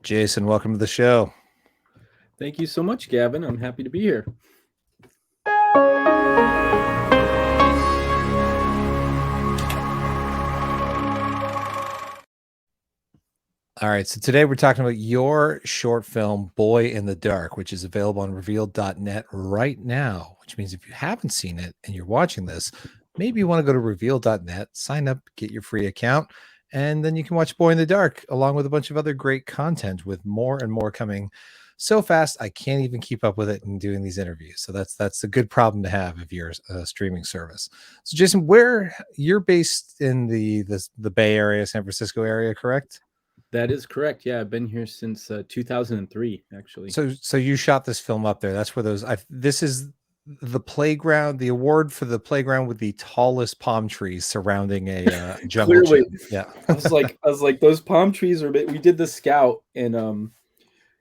Jason, welcome to the show. Thank you so much, Gavin. I'm happy to be here. All right, so today we're talking about your short film, Boy in the Dark, which is available on Reveel'd.net right now, which means if you haven't seen it and you're watching this, maybe you want to go to Reveel'd.net, sign up, get your free account, and then you can watch Boy in the Dark along with a bunch of other great content with more and more coming so fast I can't even keep up with it and doing these interviews. So that's a good problem to have if you're a streaming service. So Jason, where you're based in the Bay Area, San Francisco area, correct? That is correct. Yeah, I've been here since 2003, actually. So you shot this film up there. That's where this is the playground, the award for the playground with the tallest palm trees surrounding a jungle Clearly, gym. Yeah. I was like, those palm trees are. We did the scout, and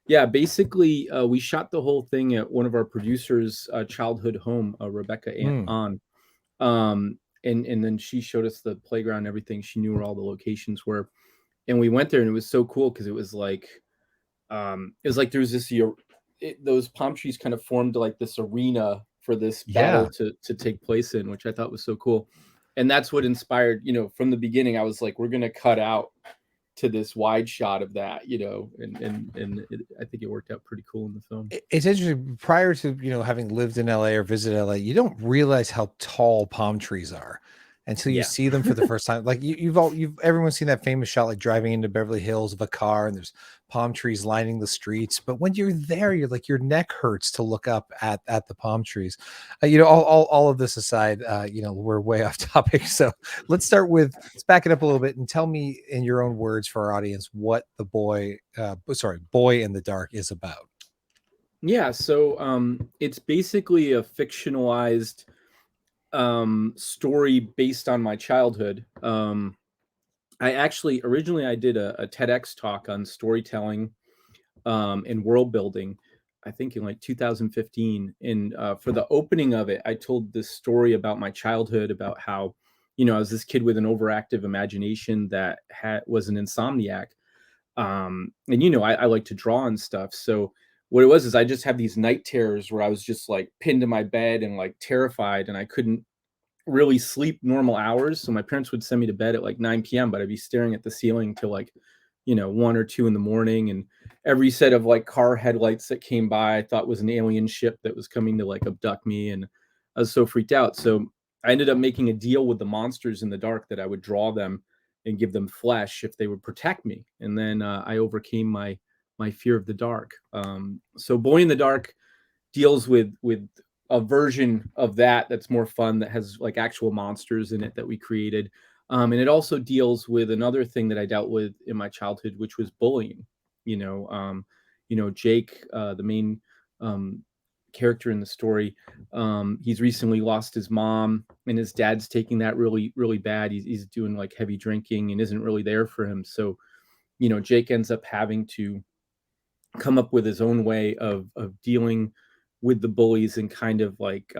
yeah, basically, we shot the whole thing at one of our producers' childhood home, Rebecca on, and then she showed us the playground and everything. She knew where all the locations were. And we went there, and it was so cool because it was like there was this those palm trees kind of formed like this arena for this battle to take place in, which I thought was so cool. And that's what inspired, from the beginning. I was like, we're gonna cut out to this wide shot of that, and I think it worked out pretty cool in the film. It's interesting. Prior to having lived in LA or visited LA, you don't realize how tall palm trees are until you see them for the first time. Like everyone's seen that famous shot, like driving into Beverly Hills of a car and there's palm trees lining the streets. But when you're there, you're like, your neck hurts to look up at the palm trees. All of this aside, we're way off topic. So let's back it up a little bit and tell me in your own words for our audience what the Boy in the Dark is about. Yeah. So it's basically a fictionalized story based on my childhood. I actually originally I did a TEDx talk on storytelling and world building, I think in like 2015. And for the opening of it, I told this story about my childhood, about how, I was this kid with an overactive imagination that was an insomniac. And, I like to draw and stuff. So what it was is I just have these night terrors where I was just like pinned to my bed and like terrified, and I couldn't really sleep normal hours. So my parents would send me to bed at like 9 p.m., but I'd be staring at the ceiling till like, 1 or 2 in the morning. And every set of like car headlights that came by, I thought was an alien ship that was coming to like abduct me. And I was so freaked out. So I ended up making a deal with the monsters in the dark that I would draw them and give them flesh if they would protect me. And then I overcame my fear of the dark. So Boy in the Dark deals with a version of that's more fun, that has like actual monsters in it that we created. And it also deals with another thing that I dealt with in my childhood, which was bullying. Jake, the main character in the story, he's recently lost his mom, and his dad's taking that really, really bad. He's doing like heavy drinking and isn't really there for him. So, Jake ends up having to come up with his own way of dealing with the bullies and kind of like,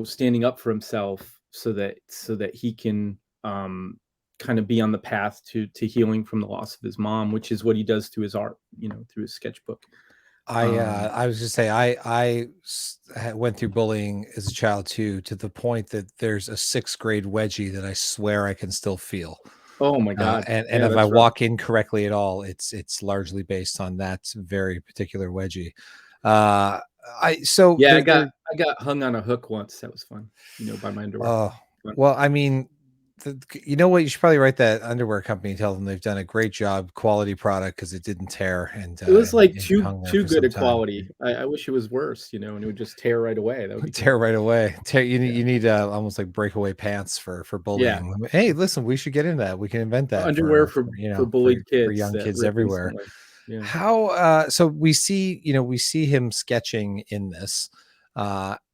standing up for himself so that he can kind of be on the path to healing from the loss of his mom, which is what he does through his art, through his sketchbook. I was just say I went through bullying as a child too, to the point that there's a 6th grade wedgie that I swear I can still feel. Oh my God! And if I walk incorrectly at all, it's largely based on that very particular wedgie. I got hung on a hook once. That was fun, by my underwear. Well, I mean, you know what? You should probably write that underwear company and tell them they've done a great job, quality product, because it didn't tear. And it was like too good a quality. I wish it was worse, and it would just tear right away. That would tear right away. You need almost like breakaway pants for bullying. Yeah. Hey, listen, we should get into that. We can invent that underwear for bullied kids, for young kids everywhere. Yeah. How so we see him sketching in this.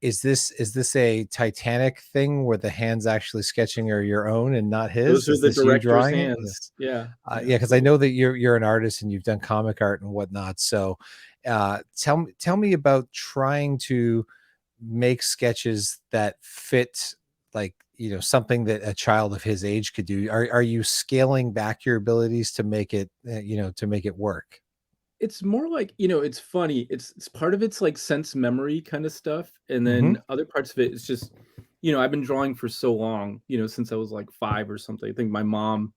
Is this a Titanic thing where the hands actually sketching are your own and not his? Those are the director's hands. Yeah. Because I know that you're an artist and you've done comic art and whatnot. So tell me about trying to make sketches that fit like something that a child of his age could do? Are you scaling back your abilities to make it, to make it work? It's more like, it's funny. It's part of it's like sense memory kind of stuff. And Hmm. then other parts of it is just, I've been drawing for so long, since I was like 5 or something. I think my mom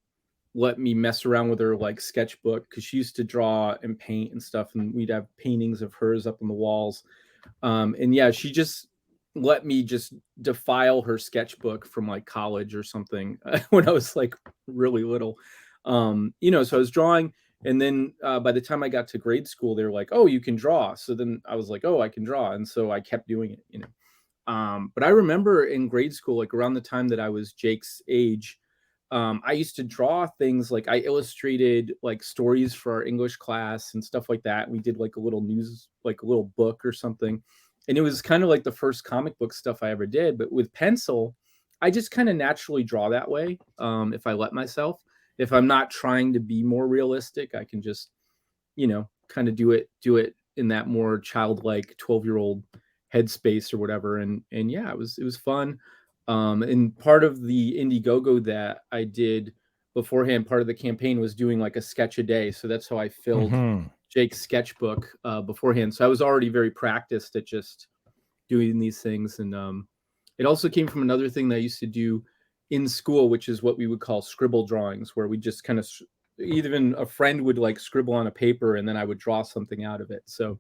let me mess around with her like sketchbook because she used to draw and paint and stuff, and we'd have paintings of hers up on the walls. And yeah, she just let me just defile her sketchbook from like college or something when I was like really little. So I was drawing, and then by the time I got to grade school, they were like, "Oh, you can draw." So then I was like, "Oh, I can draw," and so I kept doing it. But I remember in grade school, like around the time that I was Jake's age, I used to draw things like I illustrated like stories for our English class and stuff like that. We did like a little news, like a little book or something. And it was kind of like the first comic book stuff I ever did. But with pencil, I just kind of naturally draw that way. If I let myself, if I'm not trying to be more realistic, I can just, kind of do it in that more childlike 12-year-old headspace or whatever. And yeah, it was fun. And part of the Indiegogo that I did beforehand, part of the campaign was doing like a sketch a day. So that's how I filled Hmm. Jake's sketchbook beforehand. So I was already very practiced at just doing these things. And it also came from another thing that I used to do in school, which is what we would call scribble drawings, where we just kind of, even a friend would like scribble on a paper and then I would draw something out of it. So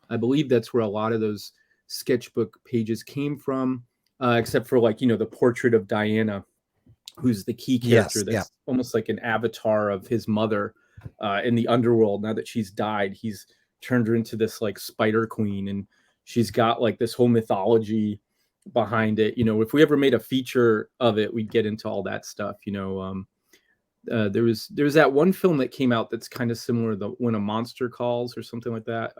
I believe that's where a lot of those sketchbook pages came from, except for like, the portrait of Diana, who's the key character Yes. Yeah. that's almost like an avatar of his mother in the underworld. Now that she's died, he's turned her into this like spider queen, and she's got like this whole mythology behind it. If we ever made a feature of it, we'd get into all that stuff. There was that one film that came out that's kind of similar, the When a Monster Calls or something like that.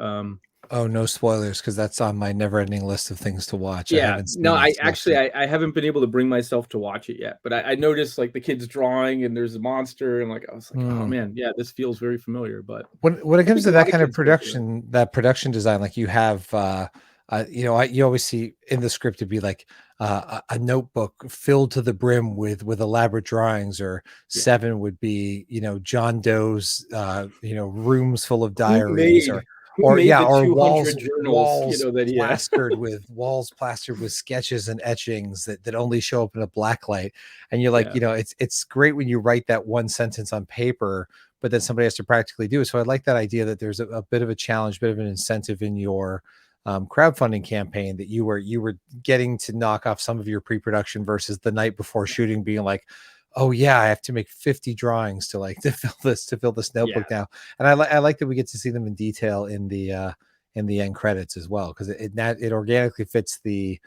Oh, no spoilers, because that's on my never-ending list of things to watch. I Yeah, haven't no, seen it, I so actually I haven't been able to bring myself to watch it yet, but I noticed like the kids drawing and there's a monster, and like I was like, oh Hmm. man, yeah, this feels very familiar. But When it I comes think a to that lot of kind of kids go through it. production, that production design, like you have, you always see in the script to be like a notebook filled to the brim with elaborate drawings, or Yeah, seven would be, John Doe's, rooms full of who diaries, made who made yeah, the or 200 journals? walls That yeah, plastered with sketches and etchings that only show up in a black light. And you're like, yeah, it's great when you write that one sentence on paper, but then somebody has to practically do it. So I like that idea that there's a bit of a challenge, bit of an incentive in your crowdfunding campaign, that you were getting to knock off some of your pre-production versus the night before shooting being like, oh yeah, I have to make 50 drawings to like to fill this yeah, notebook now. And I like that we get to see them in detail in the end credits as well, because it organically fits the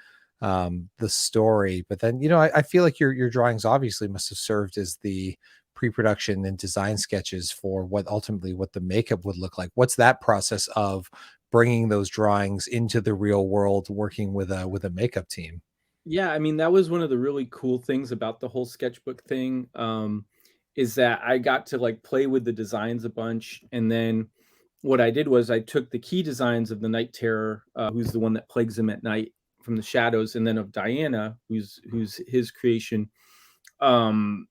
story. But then, I feel like your drawings obviously must have served as the pre-production and design sketches for what the makeup would look like. What's that process of bringing those drawings into the real world, working with a makeup team? yeah. I mean, that was one of the really cool things about the whole sketchbook thing. Is that I got to like play with the designs a bunch, and then what I did was I took the key designs of the Night Terror, who's the one that plagues him at night from the shadows, and then of Diana, who's his creation. And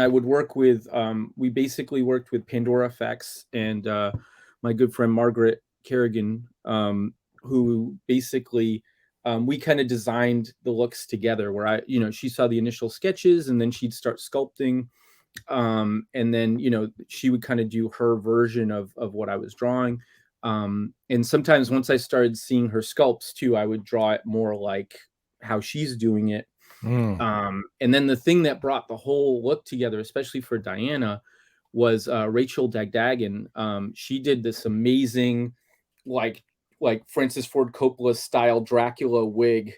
I would work with. We basically worked with Pandora Effects and my good friend Margaret Kerrigan, who basically we kind of designed the looks together. Where she saw the initial sketches, and then she'd start sculpting, and then she would kind of do her version of what I was drawing. And sometimes once I started seeing her sculpts too, I would draw it more like how she's doing it. Mm. And then the thing that brought the whole look together, especially for Diana, was Rachel Dagdagan. She did this amazing, like Francis Ford Coppola style Dracula wig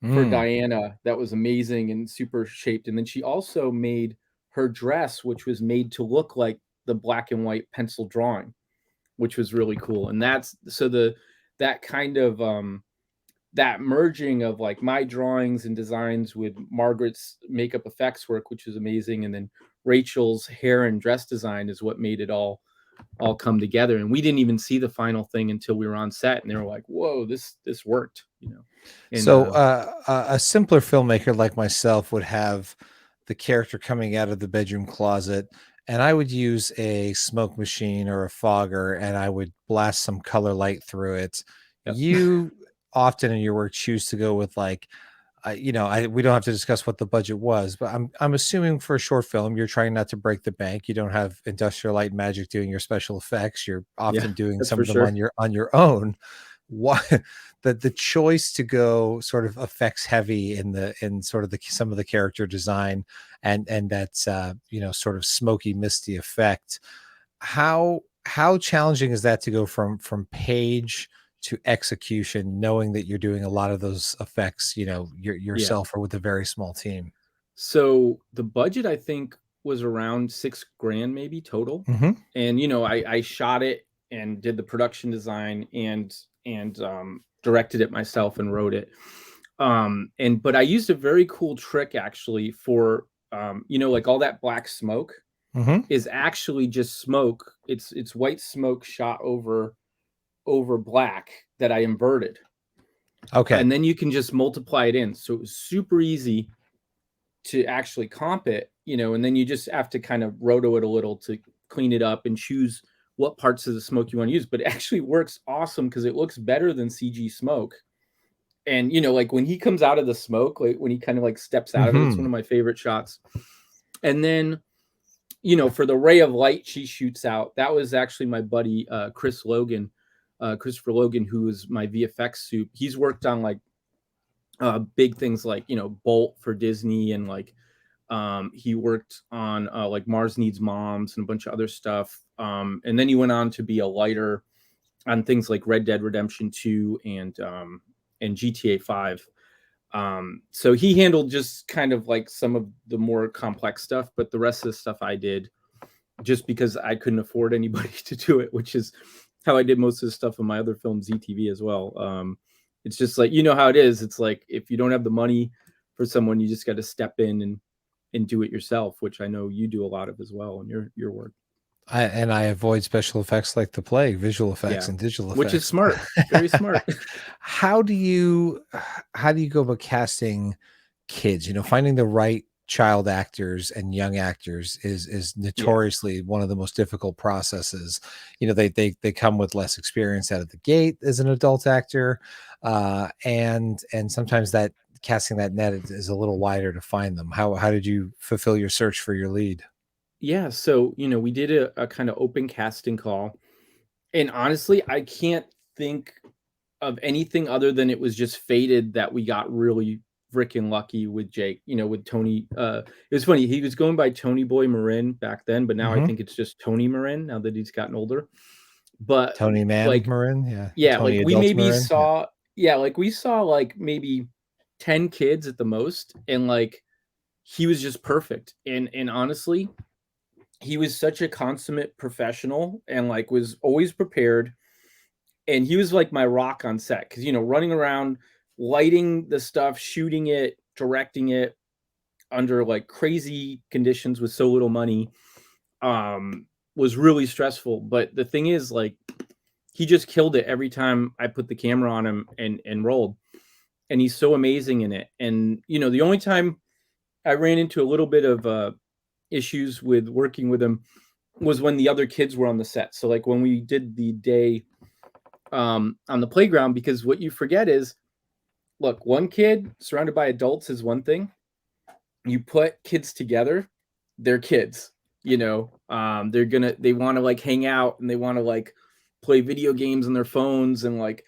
for Mm. Diana that was amazing and super shaped. And then she also made her dress, which was made to look like the black and white pencil drawing, which was really cool. And that's so that kind of that merging of like my drawings and designs with Margaret's makeup effects work, which is amazing, and then Rachel's hair and dress design is what made it all all come together. And we didn't even see the final thing until we were on set, and they were like, "Whoa, this worked," you know. And So a simpler filmmaker like myself would have the character coming out of the bedroom closet, and I would use a smoke machine or a fogger, and I would blast some color light through it. yep. You often in your work choose to go with like, we don't have to discuss what the budget was, but I'm assuming for a short film, you're trying not to break the bank. You don't have Industrial Light and Magic doing your special effects. You're Yeah, often doing that's some for of them sure. on your own. Why the choice to go sort of effects heavy in sort of some of the character design and that's sort of smoky misty effect. How challenging is that to go from page to execution, knowing that you're doing a lot of those effects, Yeah. yourself or with a very small team? So the budget, I think, was around 6 grand maybe total. Hmm. And I shot it and did the production design and directed it myself and wrote it. But I used a very cool trick actually for like all that black smoke Hmm. is actually just smoke. It's white smoke shot over black that I inverted. Okay. And then you can just multiply it in. So it was super easy to actually comp it, and then you just have to kind of roto it a little to clean it up and choose what parts of the smoke you want to use. But it actually works awesome because it looks better than CG smoke. And like when he comes out of the smoke, like when he kind of like steps out of it, it's one Hmm. of my favorite shots. And then for the ray of light she shoots out, that was actually my buddy Christopher Logan, who is my VFX soup. He's worked on like big things like Bolt for Disney, and like he worked on like Mars Needs Moms and a bunch of other stuff. And then he went on to be a lighter on things like Red Dead Redemption 2 and GTA 5. So he handled just kind of like some of the more complex stuff, but the rest of the stuff I did just because I couldn't afford anybody to do it, which is how I did most of the stuff in my other film, ZTV, as well. It's just like, how it is. It's like, if you don't have the money for someone, you just got to step in and do it yourself, which I know you do a lot of as well in your work. I avoid special effects like the plague, visual effects Yeah. and digital Which is effects. smart. Very smart. how do you how do you go about casting kids? Finding the right child actors and young actors is Yeah. notoriously one of the most difficult processes. They come with less experience out of the gate as an adult actor, and sometimes that casting that net is a little wider to find them. How did you fulfill your search for your lead? Yeah. So, we did a kind of open casting call. And honestly, I can't think of anything other than it was just fated that we got really freaking lucky with Jake, with Tony. It was funny. He was going by Tony Boy Marin back then, but now I Hmm. think it's just Tony Marin now that he's gotten older. But Tony Man like, Marin, yeah, yeah, like Tony we Adult maybe Marin, yeah. saw, yeah, like we saw like maybe 10 kids at the most. And like, he was just perfect. And honestly, he was such a consummate professional and like was always prepared. And he was like my rock on set because running around, lighting the stuff, shooting it, directing it under like crazy conditions with so little money was really stressful. But the thing is, like, he just killed it every time I put the camera on him and rolled. And he's so amazing in it. And the only time I ran into a little bit of issues with working with him was when the other kids were on the set. So like when we did the day on the playground, because what you forget is, look, one kid surrounded by adults is one thing. You put kids together, they're kids. They want to like hang out and they want to like play video games on their phones and like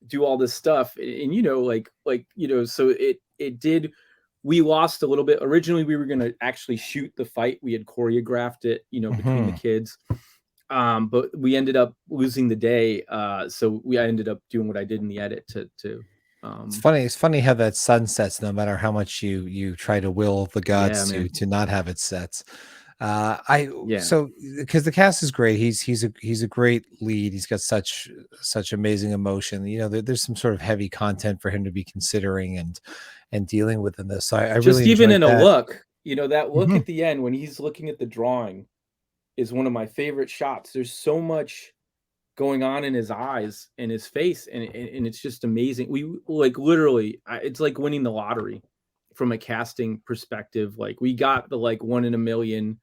do all this stuff. And so it did. We lost a little bit. Originally, we were going to actually shoot the fight. We had choreographed it, between the Mhm. kids. But we ended up losing the day. So I ended up doing what I did in the edit to It's um funny it's funny how that sun sets no matter how much you try to will the yeah, gods to man. not have it sets. I Yeah. so because the cast is great. He's a great lead. He's got such amazing emotion. There's some sort of heavy content for him to be considering and dealing with in this. So I really Just even enjoyed in a that. look, that look Mhm. at the end when he's looking at the drawing is one of my favorite shots. There's so much going on in his eyes and his face, and it's just amazing. We like literally, it's like winning the lottery from a casting perspective. Like we got the like 1 in a million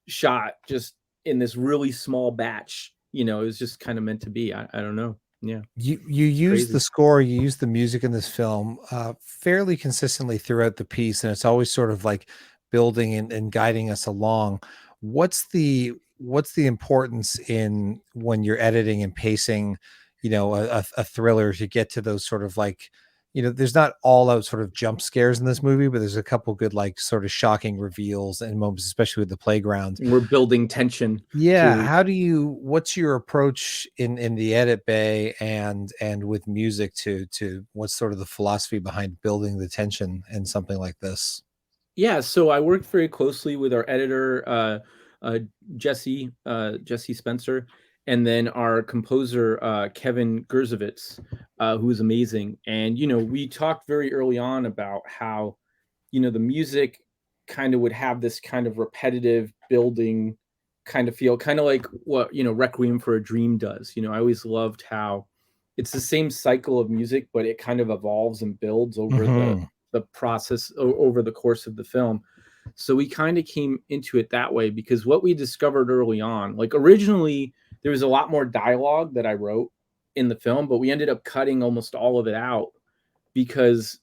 shot just in this really small batch. You know, it was just kind of meant to be. I don't know. Yeah, You use the crazy. score, you use the music in this film fairly consistently throughout the piece, and it's always sort of like building and guiding us along. What's the importance in when you're editing and pacing, a thriller to get to those sort of like, there's not all out sort of jump scares in this movie, but there's a couple good like sort of shocking reveals and moments, especially with the playground. We're building tension Yeah, to. what's your approach in the edit bay and with music to what's sort of the philosophy behind building the tension in something like this? Yeah, so I worked very closely with our editor, uh, Jesse Spencer, and then our composer, Kevin Gerzovitz, who is amazing. And we talked very early on about how the music kind of would have this kind of repetitive building kind of feel, kind of like what Requiem for a Dream does. I always loved how it's the same cycle of music, but it kind of evolves and builds over Hmm. the process over the course of the film. So we kind of came into it that way because what we discovered early on, like originally there was a lot more dialogue that I wrote in the film, but we ended up cutting almost all of it out because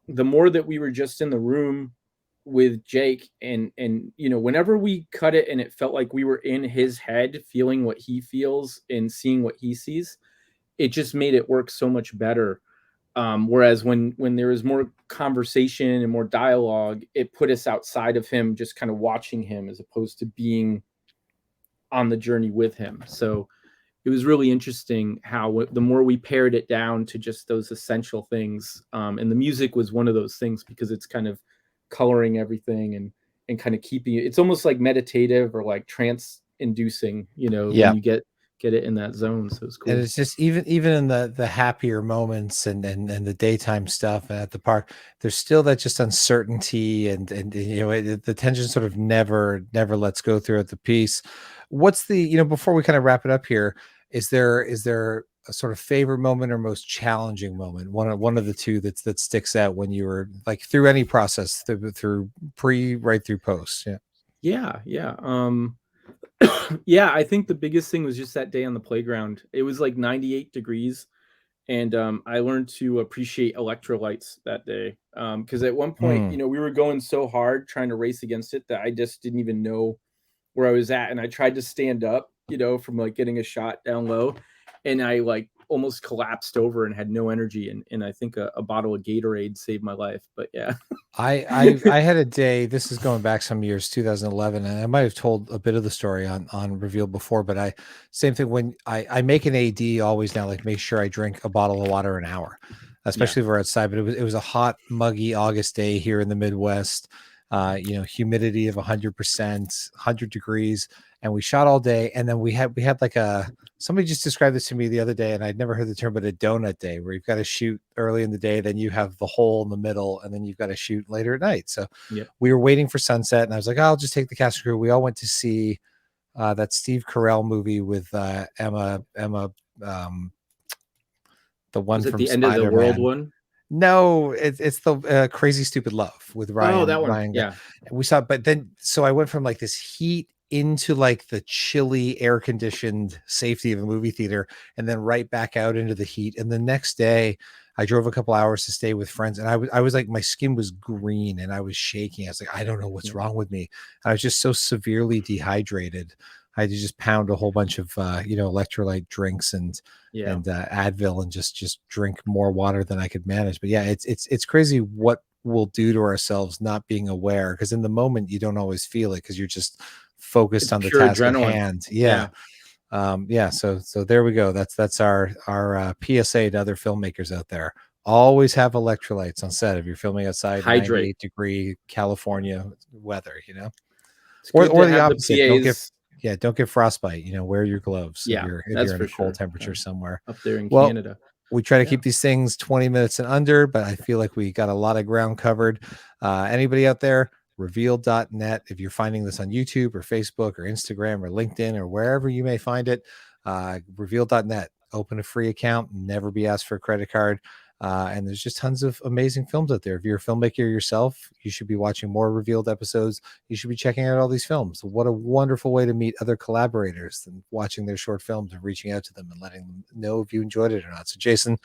the more that we were just in the room with Jake, and whenever we cut it and it felt like we were in his head feeling what he feels and seeing what he sees, it just made it work so much better. Whereas when there was more conversation and more dialogue, it put us outside of him, just kind of watching him as opposed to being on the journey with him. So it was really interesting how the more we pared it down to just those essential things, and the music was one of those things because it's kind of coloring everything and kind of keeping it. It's almost like meditative or like trance inducing, when Yeah. you get it in that zone. So it's And cool. it's just even in the happier moments and the daytime stuff at the park, there's still that just uncertainty and the tension sort of never lets go throughout the piece. What's the before we kind of wrap it up here, is there a sort of favorite moment or most challenging moment? One of the two that sticks out when you were like through any process through pre right through post. Yeah. Yeah, yeah. Yeah, I think the biggest thing was just that day on the playground. It was like 98 degrees, and I learned to appreciate electrolytes that day. Because at one point, Hmm. we were going so hard trying to race against it that I just didn't even know where I was at, and I tried to stand up, from like getting a shot down low, and I like almost collapsed over and had no energy, and I think a bottle of Gatorade saved my life. But yeah, I had a day. This is going back some years, 2011, and I might have told a bit of the story on Reveal'd before. But same thing when I make an AD always now, like make sure I drink a bottle of water an hour, yeah, especially if we're outside. But it was a hot, muggy August day here in the Midwest. Humidity of 100%, 100 degrees, and we shot all day. And then we had like somebody just described this to me the other day, and I'd never heard the term, but a donut day where you've got to shoot early in the day, then you have the hole in the middle, and then you've got to shoot later at night. So yeah. we were waiting for sunset, and I was like, oh, I'll just take the cast crew. We all went to see that Steve Carell movie with Emma, um, the one Was it from the end of the Spider world Man. one? No, it's the Crazy Stupid Love with Oh, Ryan that one. Ryan. Yeah, We saw, but then so I went from like this heat into like the chilly, air conditioned safety of a movie theater, and then right back out into the heat. And the next day, I drove a couple hours to stay with friends, and I was like my skin was green and I was shaking. I was like, I don't know what's yeah, wrong with me. I was just so severely dehydrated. I had to just pound a whole bunch of electrolyte drinks yeah. and Advil and just drink more water than I could manage. But yeah, it's crazy what we'll do to ourselves not being aware, because in the moment you don't always feel it because you're just focused It's on the pure task at adrenaline. hand. Yeah. Yeah, Yeah. So there we go. That's our PSA to other filmmakers out there. Always have electrolytes on set if you're filming outside hydrate. 98-degree California weather, It's or good to the have the opposite. Don't get PAs. yeah, don't get frostbite. Wear your gloves if Yeah, you're that's in for a cold sure. temperature somewhere. Up there in Well, Canada. we try to Yeah. keep these things 20 minutes and under, but I feel like we got a lot of ground covered. Anybody out there, Reveel'd.net. If you're finding this on YouTube or Facebook or Instagram or LinkedIn or wherever you may find it, Reveel'd.net. Open a free account, never be asked for a credit card. And there's just tons of amazing films out there. If you're a filmmaker yourself, you should be watching more Reveel'd episodes. You should be checking out all these films. What a wonderful way to meet other collaborators and watching their short films and reaching out to them and letting them know if you enjoyed it or not. So, Jason,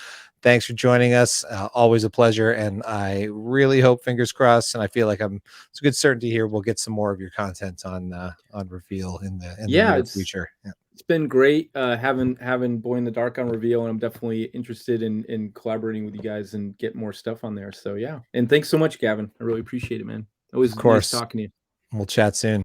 thanks for joining us. Always a pleasure. And I really hope, fingers crossed, and I feel like it's a good certainty here, we'll get some more of your content on Reveal in the near future. Yeah. It's been great having Boy in the Dark on Reveal, and I'm definitely interested in collaborating with you guys and get more stuff on there. So yeah, and thanks so much, Gavin. I really appreciate it, man. It was nice talking to you. We'll chat soon.